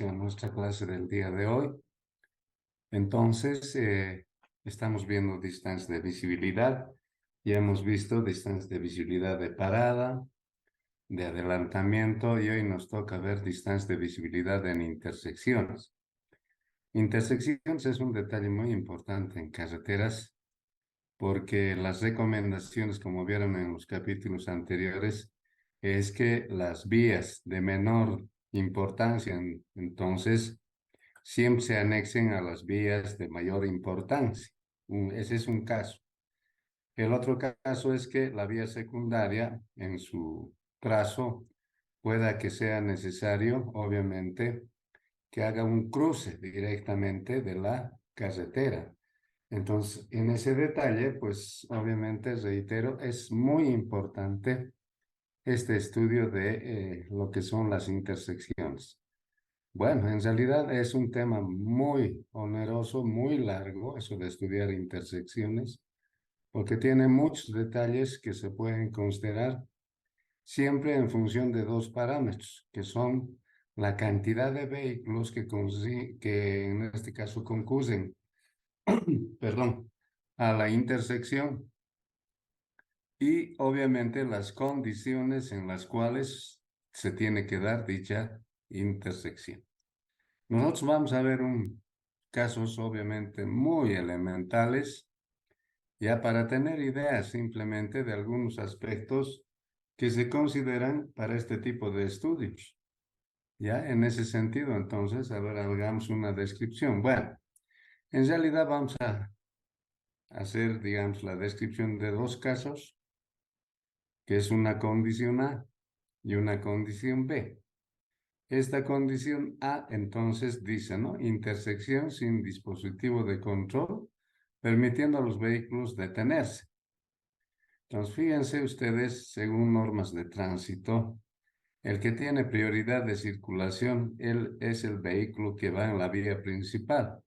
a nuestra clase del día de hoy. Entonces, estamos viendo distancia de visibilidad. Ya hemos visto distancia de visibilidad de parada, de adelantamiento, y hoy nos toca ver distancia de visibilidad en intersecciones. Intersecciones es un detalle muy importante en carreteras porque las recomendaciones, como vieron en los capítulos anteriores, es que las vías de menor importancia, entonces, siempre se anexen a las vías de mayor importancia. Ese es un caso. El otro caso es que la vía secundaria, en su trazo, pueda que sea necesario, obviamente, que haga un cruce directamente de la carretera. Entonces, en ese detalle, pues obviamente, reitero, es muy importante este estudio de lo que son las intersecciones. Bueno, en realidad es un tema muy oneroso, muy largo, eso de estudiar intersecciones, porque tiene muchos detalles que se pueden considerar siempre en función de dos parámetros, que son la cantidad de vehículos que en este caso concurren, perdón, a la intersección y obviamente las condiciones en las cuales se tiene que dar dicha intersección. Nosotros vamos a ver casos obviamente muy elementales, ya para tener ideas simplemente de algunos aspectos que se consideran para este tipo de estudios. Ya en ese sentido, entonces, a ver, hagamos una descripción. Bueno, en realidad vamos a hacer, digamos, la descripción de dos casos, que es una condición A y una condición B. Esta condición A, entonces, dice, ¿no? Intersección sin dispositivo de control, permitiendo a los vehículos detenerse. Entonces, fíjense ustedes, según normas de tránsito, el que tiene prioridad de circulación, él es el vehículo que va en la vía principal.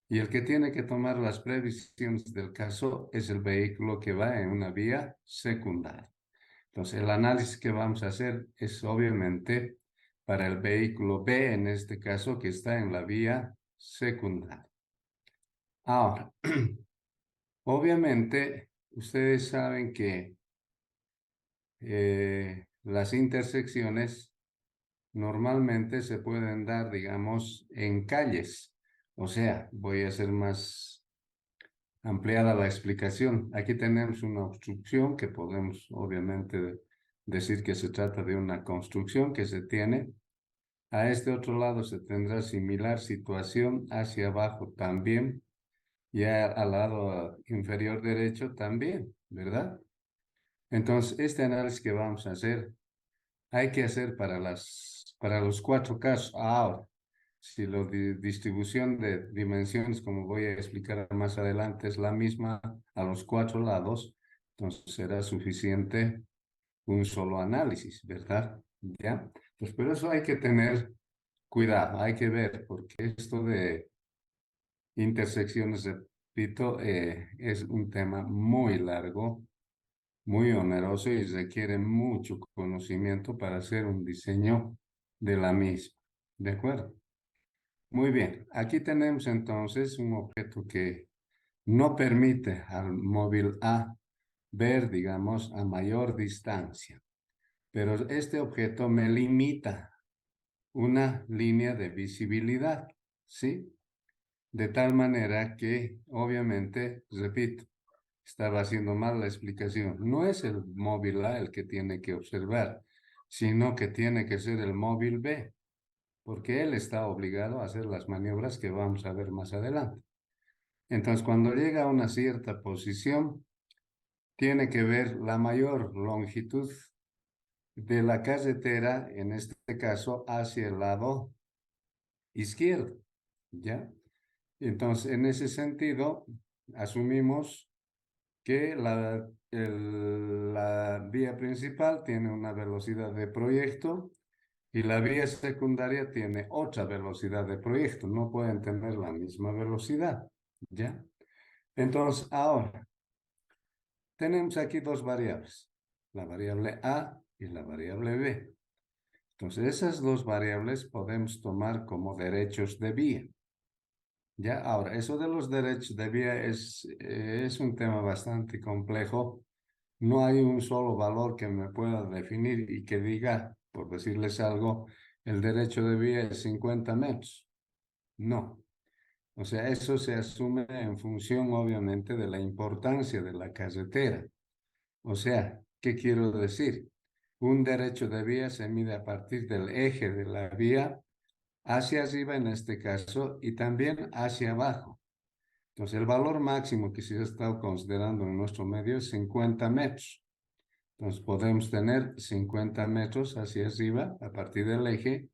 Y el que tiene que tomar las previsiones del caso es el vehículo que va en una vía secundaria. Entonces, el análisis que vamos a hacer es obviamente para el vehículo B, en este caso, que está en la vía secundaria. Ahora, obviamente, ustedes saben que las intersecciones normalmente se pueden dar, digamos, en calles. O sea, voy a hacer más ampliada la explicación. Aquí tenemos una obstrucción que podemos, obviamente, decir que se trata de una construcción que se tiene. A este otro lado se tendrá similar situación, hacia abajo también, y al lado inferior derecho también, ¿verdad? Entonces, este análisis que vamos a hacer, hay que hacer para los cuatro casos. Ahora, si la distribución de dimensiones, como voy a explicar más adelante, es la misma a los cuatro lados, entonces será suficiente un solo análisis, ¿verdad? ¿Ya? Pues por eso hay que tener cuidado, hay que ver, porque esto de intersecciones, repito, es un tema muy largo, muy oneroso y requiere mucho conocimiento para hacer un diseño de la misma. ¿De acuerdo? Muy bien, aquí tenemos entonces un objeto que no permite al móvil A ver, digamos, a mayor distancia, pero este objeto me limita una línea de visibilidad, ¿sí? De tal manera que, obviamente, repito, estaba haciendo mal la explicación. No es el móvil A el que tiene que observar, sino que tiene que ser el móvil B, porque él está obligado a hacer las maniobras que vamos a ver más adelante. Entonces, cuando llega a una cierta posición, tiene que ver la mayor longitud de la carretera, en este caso, hacia el lado izquierdo, ¿ya? Entonces, en ese sentido, asumimos que la vía principal tiene una velocidad de proyecto y la vía secundaria tiene otra velocidad de proyecto. No pueden tener la misma velocidad, ¿ya? Entonces, ahora, tenemos aquí dos variables, la variable A y la variable B. Entonces, esas dos variables podemos tomar como derechos de vía. Ya, ahora, eso de los derechos de vía es un tema bastante complejo. No hay un solo valor que me pueda definir y que diga, por decirles algo, el derecho de vía es 50 metros. No. O sea, eso se asume en función, obviamente, de la importancia de la carretera. O sea, ¿qué quiero decir? Un derecho de vía se mide a partir del eje de la vía hacia arriba en este caso y también hacia abajo. Entonces, el valor máximo que se ha estado considerando en nuestro medio es 50 metros. Entonces, podemos tener 50 metros hacia arriba a partir del eje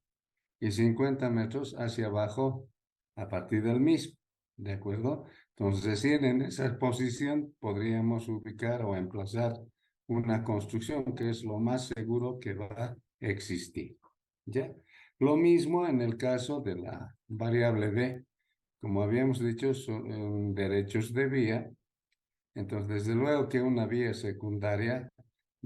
y 50 metros hacia abajo a partir del mismo. ¿De acuerdo? Entonces, recién en esa posición podríamos ubicar o emplazar una construcción que es lo más seguro que va a existir. ¿Ya? Lo mismo en el caso de la variable b. Como habíamos dicho, son derechos de vía. Entonces, desde luego que una vía secundaria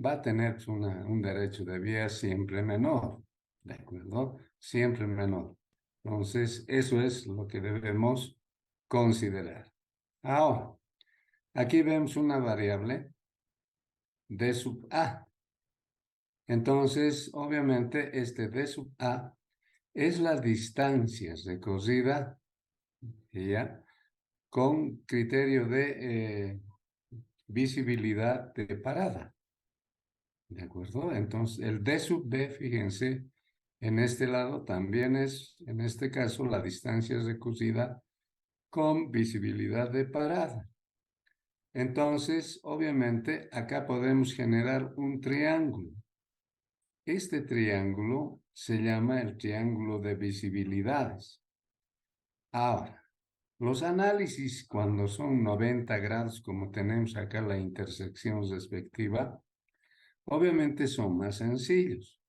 va a tener un derecho de vía siempre menor, ¿de acuerdo? Siempre menor. Entonces, eso es lo que debemos considerar. Ahora, aquí vemos una variable d sub a. Entonces, obviamente, este d sub a es la distancia recorrida, ¿ya? Con criterio de visibilidad de parada. ¿De acuerdo? Entonces, el D sub B, fíjense, en este lado también es, en este caso, la distancia recorrida con visibilidad de parada. Entonces, obviamente, acá podemos generar un triángulo. Este triángulo se llama el triángulo de visibilidades. Ahora, los análisis cuando son 90 grados, como tenemos acá la intersección respectiva, obviamente son más sencillos.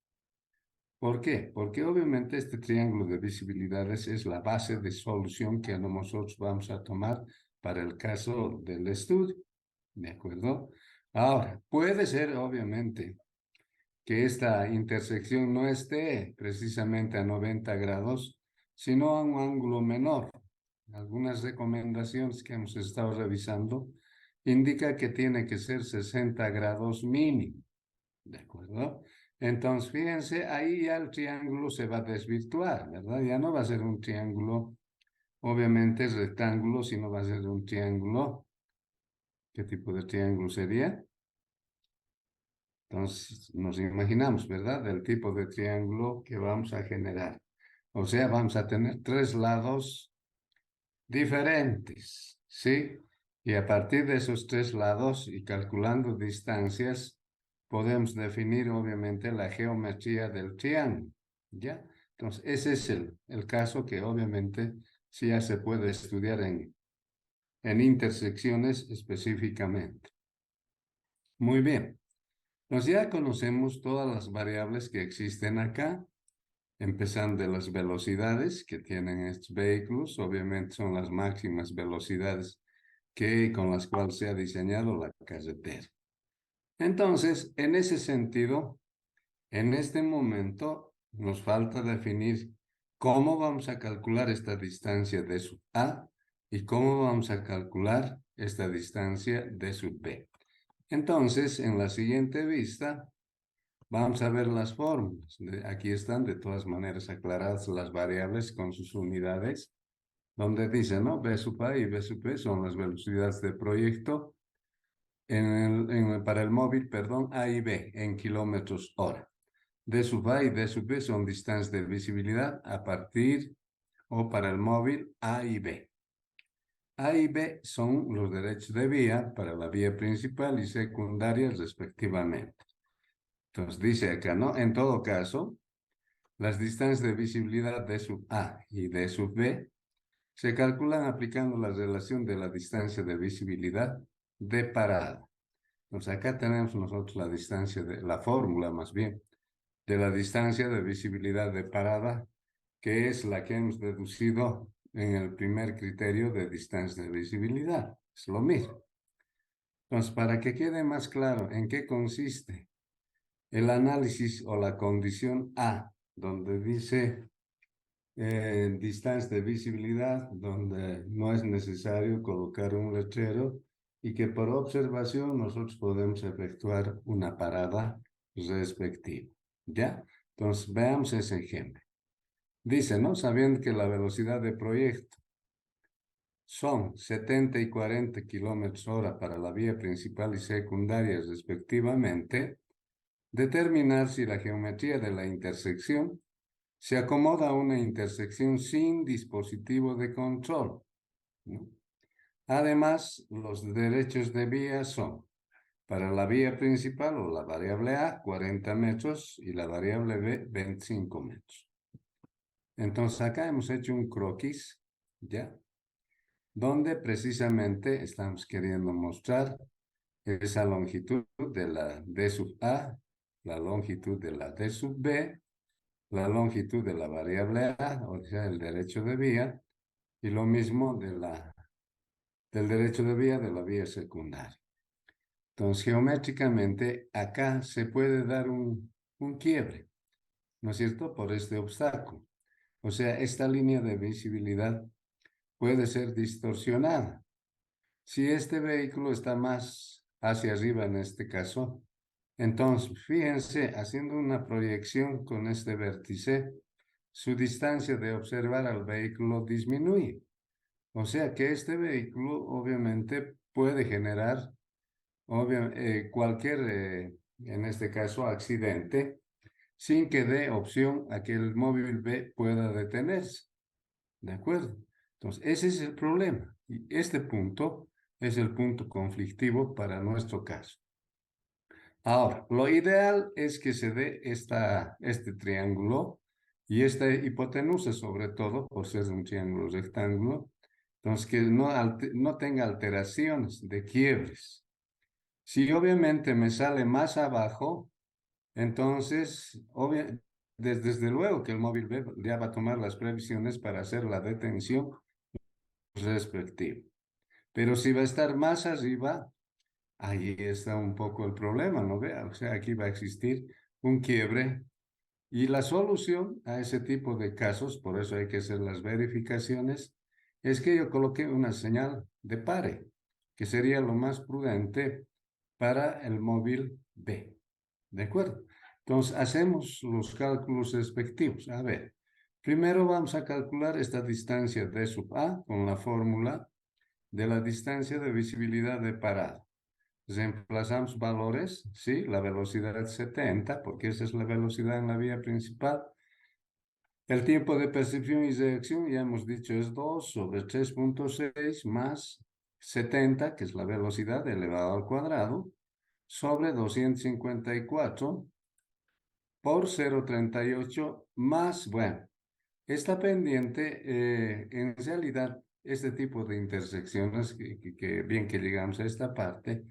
¿Por qué? Porque obviamente este triángulo de visibilidades es la base de solución que nosotros vamos a tomar para el caso del estudio. ¿De acuerdo? Ahora, puede ser obviamente que esta intersección no esté precisamente a 90 grados, sino a un ángulo menor. Algunas recomendaciones que hemos estado revisando indica que tiene que ser 60 grados mínimo. ¿De acuerdo? Entonces, fíjense, ahí ya el triángulo se va a desvirtuar, ¿verdad? Ya no va a ser un triángulo, obviamente rectángulo, sino va a ser un triángulo. ¿Qué tipo de triángulo sería? Entonces, nos imaginamos, ¿verdad? Del tipo de triángulo que vamos a generar. O sea, vamos a tener tres lados diferentes, ¿sí? Y a partir de esos tres lados y calculando distancias, podemos definir obviamente la geometría del triángulo, ¿ya? Entonces, ese es el caso que obviamente sí ya se puede estudiar en intersecciones específicamente. Muy bien. Entonces ya conocemos todas las variables que existen acá, empezando de las velocidades que tienen estos vehículos, obviamente son las máximas velocidades con las cuales se ha diseñado la carretera. Entonces, en ese sentido, en este momento nos falta definir cómo vamos a calcular esta distancia de sub A y cómo vamos a calcular esta distancia de sub B. Entonces, en la siguiente vista, vamos a ver las fórmulas. Aquí están de todas maneras aclaradas las variables con sus unidades, donde dice, ¿no? B sub A y B sub B son las velocidades de proyecto para el móvil, perdón, A y B en kilómetros hora. D sub A y D sub B son distancias de visibilidad a partir o para el móvil A y B. A y B son los derechos de vía para la vía principal y secundaria respectivamente. Entonces dice acá, ¿no? En todo caso, las distancias de visibilidad D sub A y D sub B se calculan aplicando la relación de la distancia de visibilidad de parada. Entonces acá tenemos nosotros la distancia la fórmula más bien, de la distancia de visibilidad de parada, que es la que hemos deducido en el primer criterio de distancia de visibilidad. Es lo mismo. Entonces, para que quede más claro en qué consiste el análisis o la condición A donde dice distancia de visibilidad, donde no es necesario colocar un letrero y que por observación nosotros podemos efectuar una parada respectiva. ¿Ya? Entonces, veamos ese ejemplo. Dice, ¿no? Sabiendo que la velocidad de proyecto son 70 y 40 kilómetros hora para la vía principal y secundaria respectivamente, determinar si la geometría de la intersección se acomoda a una intersección sin dispositivo de control, ¿no? Además, los derechos de vía son, para la vía principal o la variable A, 40 metros y la variable B, 25 metros. Entonces, acá hemos hecho un croquis, ¿ya? Donde precisamente estamos queriendo mostrar esa longitud de la D sub A, la longitud de la D sub B, la longitud de la variable A, o sea, el derecho de vía, y lo mismo del derecho de vía de la vía secundaria. Entonces, geométricamente, acá se puede dar un quiebre, ¿no es cierto?, por este obstáculo. O sea, esta línea de visibilidad puede ser distorsionada. Si este vehículo está más hacia arriba en este caso, entonces, fíjense, haciendo una proyección con este vértice, su distancia de observar al vehículo disminuye. O sea que este vehículo obviamente puede generar cualquier, en este caso, accidente, sin que dé opción a que el móvil B pueda detenerse. ¿De acuerdo? Entonces, ese es el problema. Y este punto es el punto conflictivo para nuestro caso. Ahora, lo ideal es que se dé este triángulo y esta hipotenusa, sobre todo, por ser un triángulo rectángulo, entonces que no tenga alteraciones de quiebres. Si obviamente me sale más abajo, entonces, desde luego que el móvil B ya va a tomar las previsiones para hacer la detención respectiva. Pero si va a estar más arriba, ahí está un poco el problema, ¿no vea? O sea, aquí va a existir un quiebre y la solución a ese tipo de casos, por eso hay que hacer las verificaciones, es que yo coloque una señal de pare, que sería lo más prudente para el móvil B. ¿De acuerdo? Entonces, hacemos los cálculos respectivos. A ver, primero vamos a calcular esta distancia D sub A con la fórmula de la distancia de visibilidad de parada. Reemplazamos valores, ¿sí? La velocidad 70, porque esa es la velocidad en la vía principal. El tiempo de percepción y reacción, ya hemos dicho, es 2 sobre 3.6 más 70, que es la velocidad elevado al cuadrado, sobre 254 por 0,38 más, bueno, está pendiente, en realidad, este tipo de intersecciones, bien que llegamos a esta parte,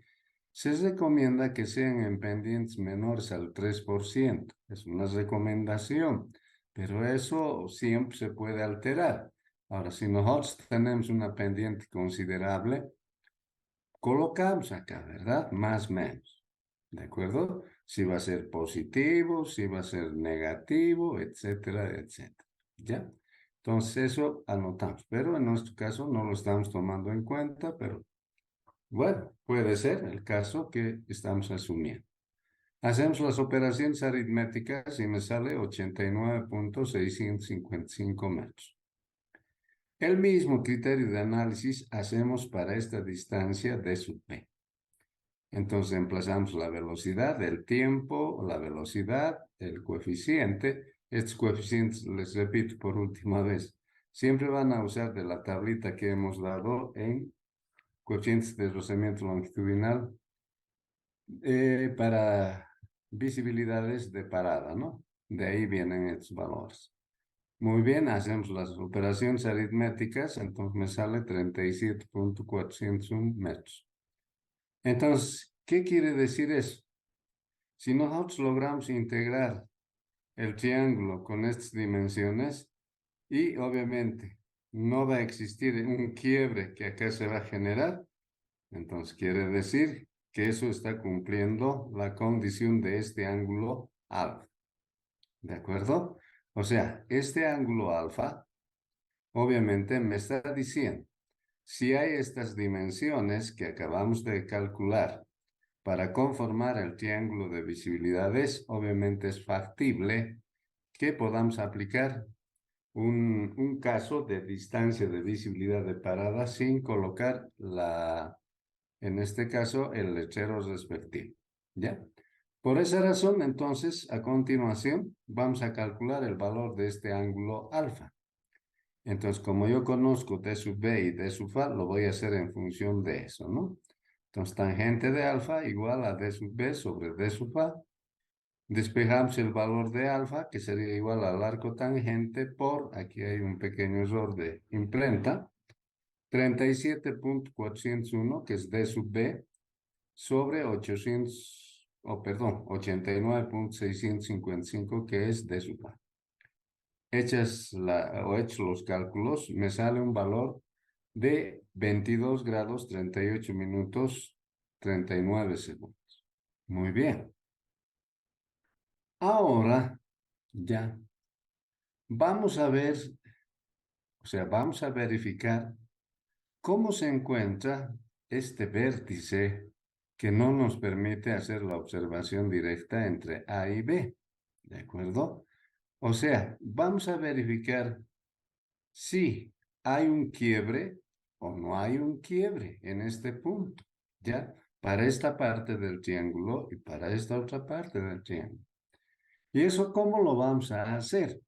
se recomienda que sean en pendientes menores al 3%. Es una recomendación, pero eso siempre se puede alterar. Ahora, si nosotros tenemos una pendiente considerable, colocamos acá, ¿verdad? Más o menos. ¿De acuerdo? Si va a ser positivo, si va a ser negativo, etcétera, etcétera. ¿Ya? Entonces eso anotamos, pero en nuestro caso no lo estamos tomando en cuenta, pero bueno, puede ser el caso que estamos asumiendo. Hacemos las operaciones aritméticas y me sale 89.655 metros. El mismo criterio de análisis hacemos para esta distancia D sub P. Entonces emplazamos la velocidad, el tiempo, la velocidad, el coeficiente. Estos coeficientes, les repito por última vez, siempre van a usar de la tablita que hemos dado en coeficientes de rozamiento longitudinal para visibilidades de parada, ¿no? De ahí vienen estos valores. Muy bien, hacemos las operaciones aritméticas, entonces me sale 37.401 metros. Entonces, ¿qué quiere decir eso? Si nosotros logramos integrar el triángulo con estas dimensiones y obviamente no va a existir un quiebre que acá se va a generar, entonces quiere decir que eso está cumpliendo la condición de este ángulo alfa. ¿De acuerdo? O sea, este ángulo alfa, obviamente me está diciendo, si hay estas dimensiones que acabamos de calcular para conformar el triángulo de visibilidades, obviamente es factible que podamos aplicar un caso de distancia de visibilidad de parada sin colocar en este caso, el letrero respectivo. ¿Ya? Por esa razón, entonces, a continuación, vamos a calcular el valor de este ángulo alfa. Entonces, como yo conozco d sub b y d sub a, lo voy a hacer en función de eso, ¿no? Entonces, tangente de alfa igual a d sub b sobre d sub a. Despejamos el valor de alfa, que sería igual al arco tangente por, aquí hay un pequeño error de imprenta, 37.401, que es d sub b, sobre 89.655, que es d sub a. Hechos los cálculos, me sale un valor de 22 grados 38 minutos 39 segundos. Muy bien. Ahora ya vamos a ver, o sea, vamos a verificar cómo se encuentra este vértice que no nos permite hacer la observación directa entre A y B. ¿De acuerdo? O sea, vamos a verificar si hay un quiebre o no hay un quiebre en este punto, ¿ya? Para esta parte del triángulo y para esta otra parte del triángulo. ¿Y eso cómo lo vamos a hacer?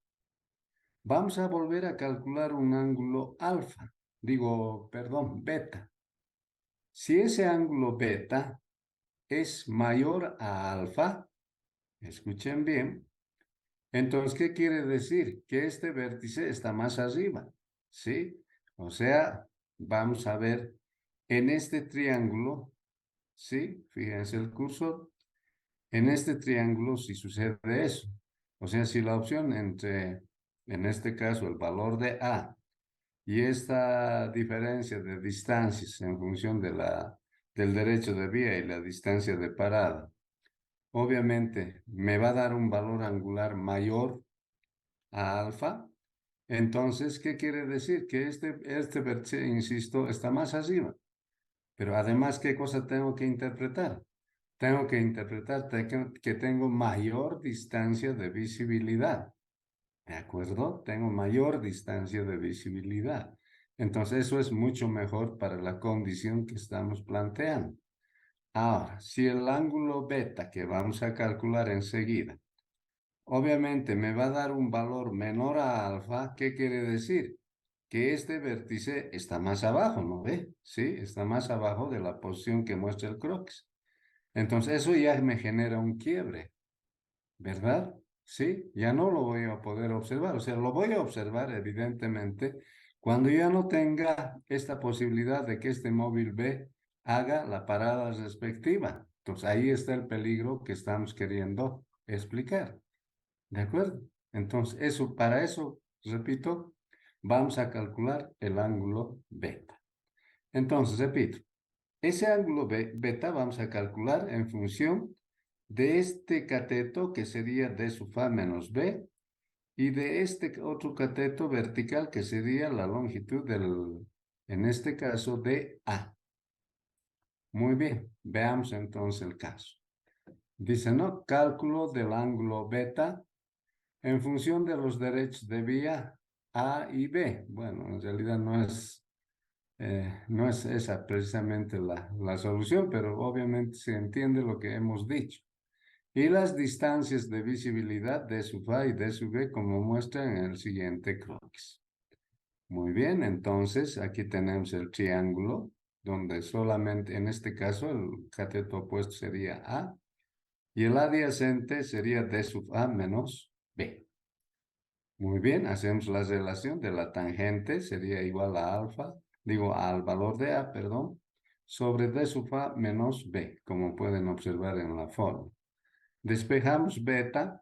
Vamos a volver a calcular un ángulo alfa, perdón, beta. Si ese ángulo beta es mayor a alfa, escuchen bien, entonces, ¿qué quiere decir? Que este vértice está más arriba, ¿sí? O sea, vamos a ver en este triángulo, ¿sí? Fíjense el cursor. En este triángulo si sucede eso. O sea, si la opción entre, en este caso, el valor de A y esta diferencia de distancias en función del derecho de vía y la distancia de parada, obviamente me va a dar un valor angular mayor a alfa. Entonces, ¿qué quiere decir? Que este vértice, insisto, está más arriba. Pero además, ¿qué cosa tengo que interpretar? Tengo que interpretar que tengo mayor distancia de visibilidad. ¿De acuerdo? Tengo mayor distancia de visibilidad. Entonces, eso es mucho mejor para la condición que estamos planteando. Ahora, si el ángulo beta que vamos a calcular enseguida, obviamente me va a dar un valor menor a alfa, ¿qué quiere decir? Que este vértice está más abajo, ¿no ve? Sí, está más abajo de la posición que muestra el croquis. Entonces, eso ya me genera un quiebre, ¿verdad? Sí, ya no lo voy a poder observar. O sea, lo voy a observar evidentemente cuando ya no tenga esta posibilidad de que este móvil B haga la parada respectiva. Entonces, ahí está el peligro que estamos queriendo explicar. ¿De acuerdo? Entonces, para eso, repito, vamos a calcular el ángulo beta. Entonces, repito, ese ángulo beta vamos a calcular en función de este cateto que sería d sub a menos b y de este otro cateto vertical que sería la longitud en este caso, de A. Muy bien, veamos entonces el caso. Dice, ¿no? Cálculo del ángulo beta en función de los derechos de vía A y B. Bueno, en realidad no es esa precisamente la solución, pero obviamente se entiende lo que hemos dicho. Y las distancias de visibilidad de sub A y de sub B como muestra en el siguiente croquis. Muy bien, entonces aquí tenemos el triángulo, donde solamente en este caso el cateto opuesto sería A y el adyacente sería d sub A menos B. Muy bien, hacemos la relación de la tangente, sería igual a alfa, al valor de A, perdón, sobre d sub A menos B, como pueden observar en la forma. Despejamos beta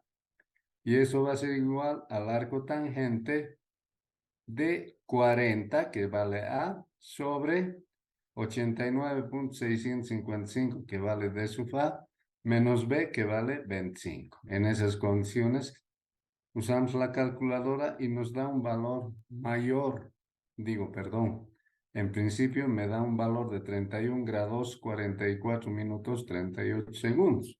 y eso va a ser igual al arco tangente de 40, que vale A, sobre 89.655, que vale d sub A, menos B, que vale 25. En esas condiciones usamos la calculadora y nos da un valor mayor. Digo, perdón. En principio me da un valor de 31 grados 44 minutos 38 segundos.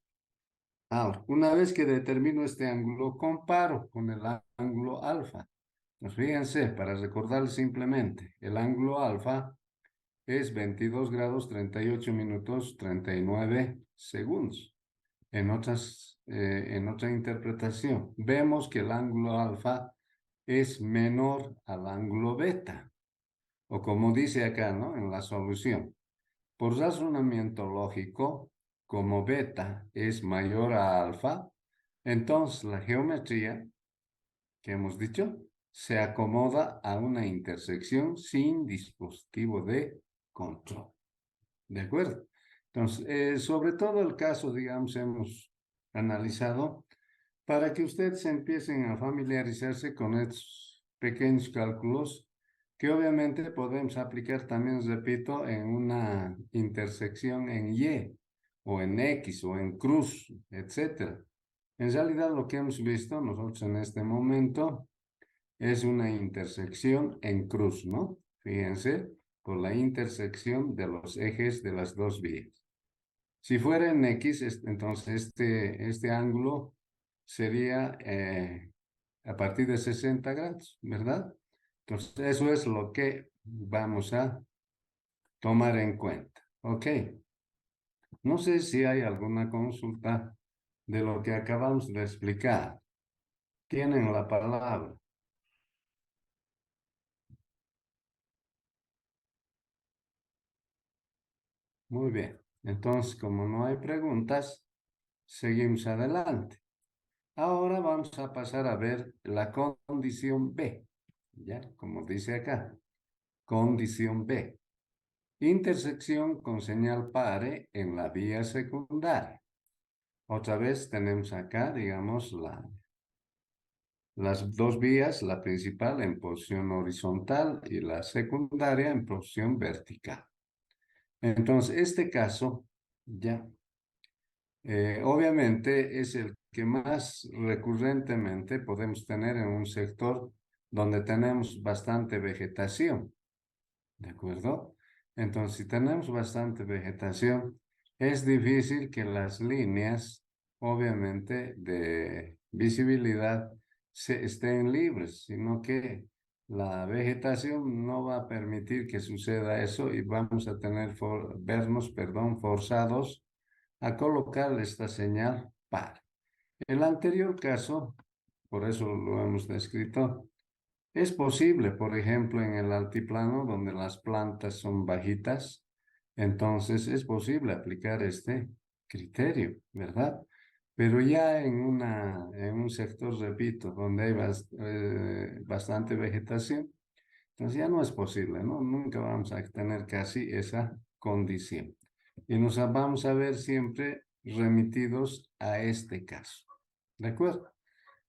Ahora, una vez que determino este ángulo, comparo con el ángulo alfa. Pues fíjense, para recordar simplemente, el ángulo alfa es 22 grados 38 minutos 39 segundos. En otra interpretación, vemos que el ángulo alfa es menor al ángulo beta, o como dice acá, ¿no? En la solución. Por razonamiento lógico, como beta es mayor a alfa, entonces la geometría que hemos dicho se acomoda a una intersección sin dispositivo de control. ¿De acuerdo? Entonces, sobre todo el caso, digamos, hemos analizado para que ustedes empiecen a familiarizarse con estos pequeños cálculos que obviamente podemos aplicar también, repito, en una intersección en Y o en X o en cruz, etcétera. En realidad lo que hemos visto nosotros en este momento es una intersección en cruz, ¿no? Fíjense, por la intersección de los ejes de las dos vías. Si fuera en X, entonces este ángulo sería a partir de 60 grados, ¿verdad? Entonces, eso es lo que vamos a tomar en cuenta. ¿Ok? No sé si hay alguna consulta de lo que acabamos de explicar. Tienen la palabra. Muy bien. Entonces, como no hay preguntas, seguimos adelante. Ahora vamos a pasar a ver la condición B. ¿Ya? Como dice acá. Condición B. Intersección con señal pare en la vía secundaria. Otra vez tenemos acá, digamos, las dos vías, la principal en posición horizontal y la secundaria en posición vertical. Entonces, este caso, ya, obviamente es el que más recurrentemente podemos tener en un sector donde tenemos bastante vegetación. ¿De acuerdo? Entonces, si tenemos bastante vegetación, es difícil que las líneas, obviamente, de visibilidad estén libres, sino que la vegetación no va a permitir que suceda eso y vamos a vernos, perdón, forzados a colocar esta señal par. El anterior caso, por eso lo hemos descrito, es posible, por ejemplo, en el altiplano donde las plantas son bajitas, entonces es posible aplicar este criterio, ¿verdad? Pero ya en un sector, repito, donde hay bastante vegetación, entonces ya no es posible, ¿no? Nunca vamos a tener casi esa condición. Y nos vamos a ver siempre remitidos a este caso, ¿de acuerdo?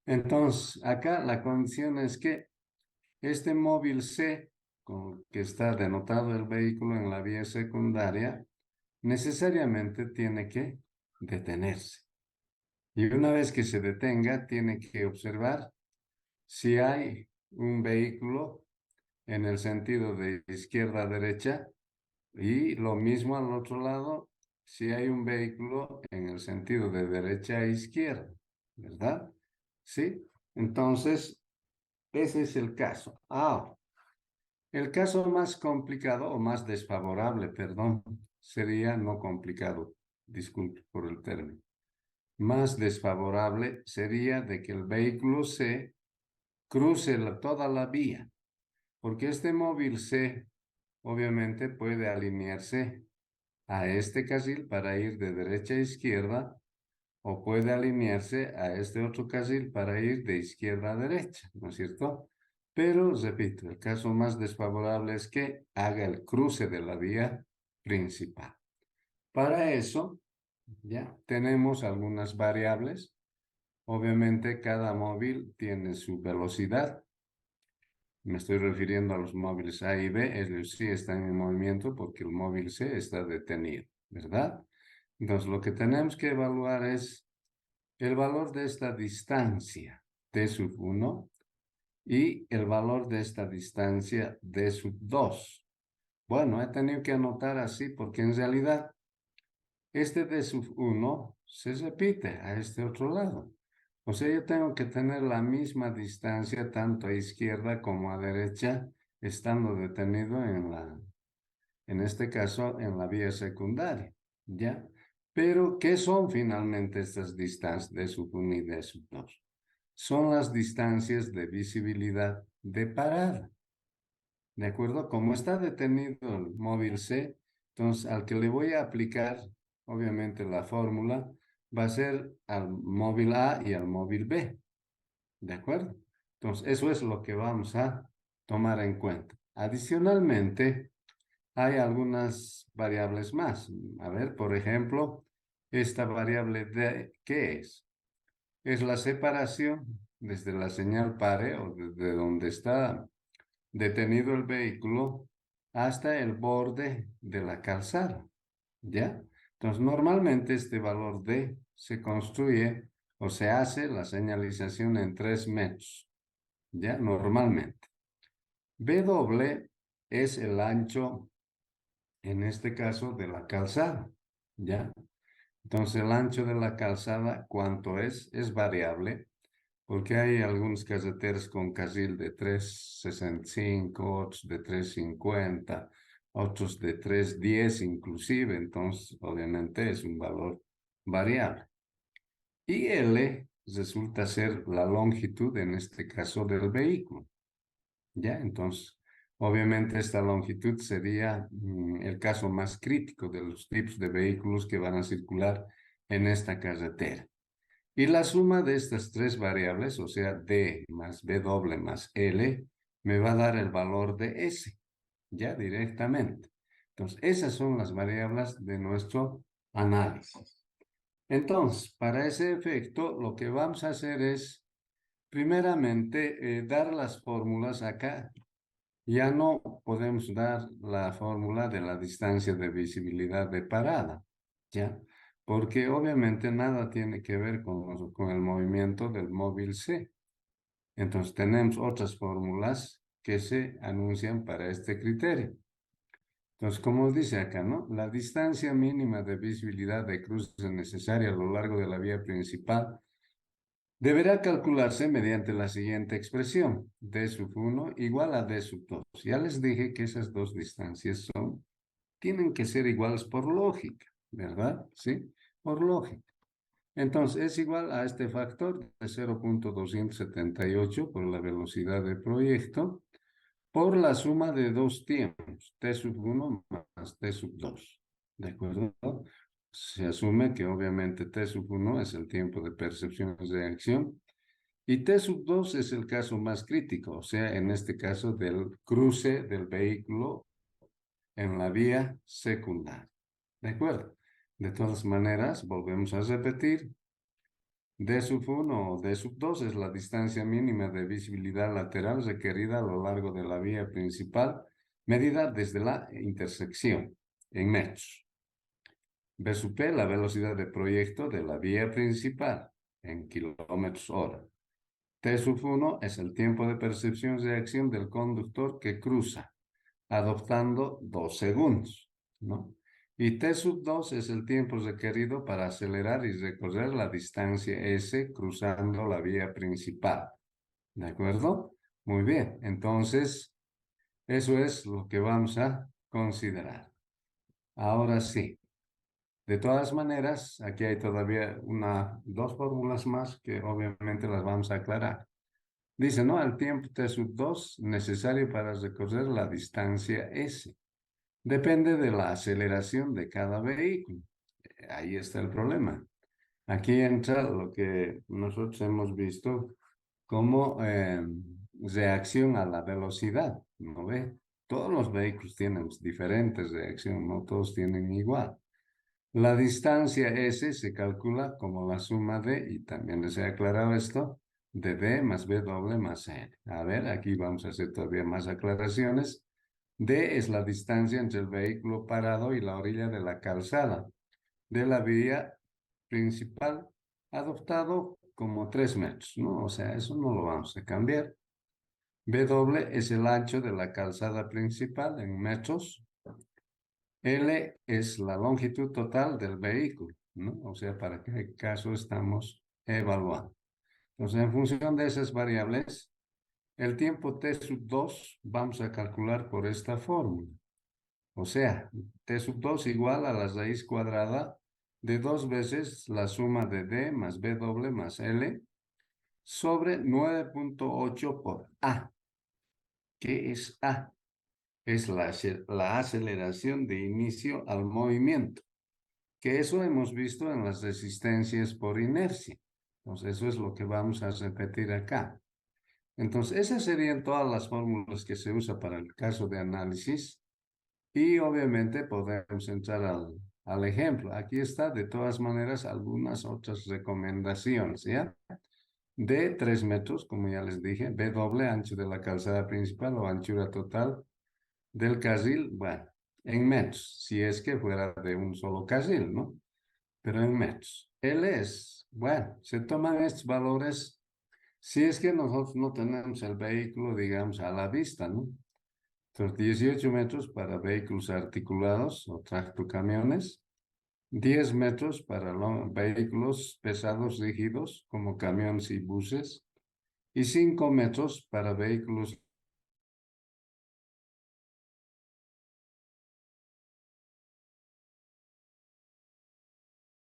Entonces, acá la condición es que este móvil C, con que está denotado el vehículo en la vía secundaria, necesariamente tiene que detenerse. Y una vez que se detenga, tiene que observar si hay un vehículo en el sentido de izquierda a derecha y lo mismo al otro lado, si hay un vehículo en el sentido de derecha a izquierda, ¿verdad? ¿Sí? Entonces, ese es el caso. El caso más complicado o más desfavorable, perdón, sería no complicado, disculpe por el término. Más desfavorable sería de que el vehículo C cruce toda la vía, porque este móvil C obviamente puede alinearse a este carril para ir de derecha a izquierda o puede alinearse a este otro carril para ir de izquierda a derecha, ¿no es cierto? Pero, repito, el caso más desfavorable es que haga el cruce de la vía principal. Para eso, ya tenemos algunas variables. Obviamente, cada móvil tiene su velocidad. Me estoy refiriendo a los móviles A y B, ellos sí están en movimiento porque el móvil C está detenido, ¿verdad? Entonces, lo que tenemos que evaluar es el valor de esta distancia. T sub 1 y el valor de esta distancia D sub 2. Bueno, he tenido que anotar así porque en realidad este D sub 1 se repite a este otro lado. O sea, yo tengo que tener la misma distancia tanto a izquierda como a derecha, estando detenido en este caso, en la vía secundaria, ¿ya? Pero, ¿qué son finalmente estas distancias D sub 1 y D sub 2? Son las distancias de visibilidad de parada. ¿De acuerdo? Como está detenido el móvil C, entonces al que le voy a aplicar, obviamente, la fórmula va a ser al móvil A y al móvil B. ¿De acuerdo? Entonces, eso es lo que vamos a tomar en cuenta. Adicionalmente, hay algunas variables más. A ver, por ejemplo, esta variable D, ¿qué es? Es la separación desde la señal pare o desde donde está detenido el vehículo hasta el borde de la calzada, ¿ya? Entonces, normalmente este valor D se construye o se hace la señalización en 3 metros, ¿ya? Normalmente. W es el ancho, en este caso, de la calzada, ¿ya? Entonces, el ancho de la calzada, ¿cuánto es? Es variable porque hay algunos carreteras con carril de 3,65, otros de 3,50, otros de 3,10 inclusive, entonces obviamente es un valor variable. Y L resulta ser la longitud, en este caso, del vehículo. ¿Ya? Entonces, obviamente esta longitud sería el caso más crítico de los tipos de vehículos que van a circular en esta carretera. Y la suma de estas tres variables, o sea, D más W más L, me va a dar el valor de S, ya directamente. Entonces, esas son las variables de nuestro análisis. Entonces, para ese efecto, lo que vamos a hacer es, primeramente, dar las fórmulas acá. Ya no podemos dar la fórmula de la distancia de visibilidad de parada, ¿ya? Porque obviamente nada tiene que ver con el movimiento del móvil C. Entonces tenemos otras fórmulas que se anuncian para este criterio. Entonces, como dice acá, ¿no? La distancia mínima de visibilidad de cruce necesaria a lo largo de la vía principal deberá calcularse mediante la siguiente expresión, D sub 1 igual a D sub 2. Ya les dije que esas dos distancias tienen que ser iguales por lógica, ¿verdad? ¿Sí? Por lógica. Entonces, es igual a este factor de 0,278 por la velocidad de proyecto, por la suma de dos tiempos, T sub 1 más T sub 2. ¿De acuerdo? Se asume que obviamente T sub 1 es el tiempo de percepción de acción y T sub 2 es el caso más crítico, o sea, en este caso del cruce del vehículo en la vía secundaria. ¿De acuerdo? De todas maneras, volvemos a repetir, D sub 1 o D sub 2 es la distancia mínima de visibilidad lateral requerida a lo largo de la vía principal, medida desde la intersección en metros. B sub P, la velocidad de proyecto de la vía principal en kilómetros hora. T sub 1 es el tiempo de percepción de acción del conductor que cruza, adoptando 2 segundos, ¿no? Y T sub 2 es el tiempo requerido para acelerar y recorrer la distancia S cruzando la vía principal. ¿De acuerdo? Muy bien, entonces eso es lo que vamos a considerar. Ahora sí, de todas maneras, aquí hay todavía dos fórmulas más que obviamente las vamos a aclarar. Dice, ¿no? El tiempo T sub 2 necesario para recorrer la distancia S. Depende de la aceleración de cada vehículo. Ahí está el problema. Aquí entra lo que nosotros hemos visto como reacción a la velocidad, ¿no ve? Todos los vehículos tienen diferentes reacciones, no todos tienen igual. La distancia S se calcula como la suma de, y también les he aclarado esto, de D más W más N. A ver, aquí vamos a hacer todavía más aclaraciones. D es la distancia entre el vehículo parado y la orilla de la calzada de la vía principal, adoptado como 3 metros, ¿no? O sea, eso no lo vamos a cambiar. B doble es el ancho de la calzada principal en metros. L es la longitud total del vehículo, ¿no? O sea, para qué caso estamos evaluando. Entonces, en función de esas variables, el tiempo T sub 2 vamos a calcular por esta fórmula. O sea, T sub 2 igual a la raíz cuadrada de 2 veces la suma de D más B doble más L sobre 9.8 por A. ¿Qué es A? Es la aceleración de inicio al movimiento, que eso hemos visto en las resistencias por inercia. Entonces, eso es lo que vamos a repetir acá. Entonces, esas serían todas las fórmulas que se usa para el caso de análisis y obviamente podemos entrar al ejemplo. Aquí está, de todas maneras, algunas otras recomendaciones, ¿ya? De 3 metros, como ya les dije, B doble, ancho de la calzada principal o anchura total del carril, bueno, en metros, si es que fuera de un solo carril, ¿no? Pero en metros. L es, bueno, se toman estos valores si es que nosotros no tenemos el vehículo, digamos, a la vista, ¿no? Entonces, 18 metros para vehículos articulados o tractocamiones, 10 metros para vehículos pesados rígidos como camiones y buses, y 5 metros para vehículos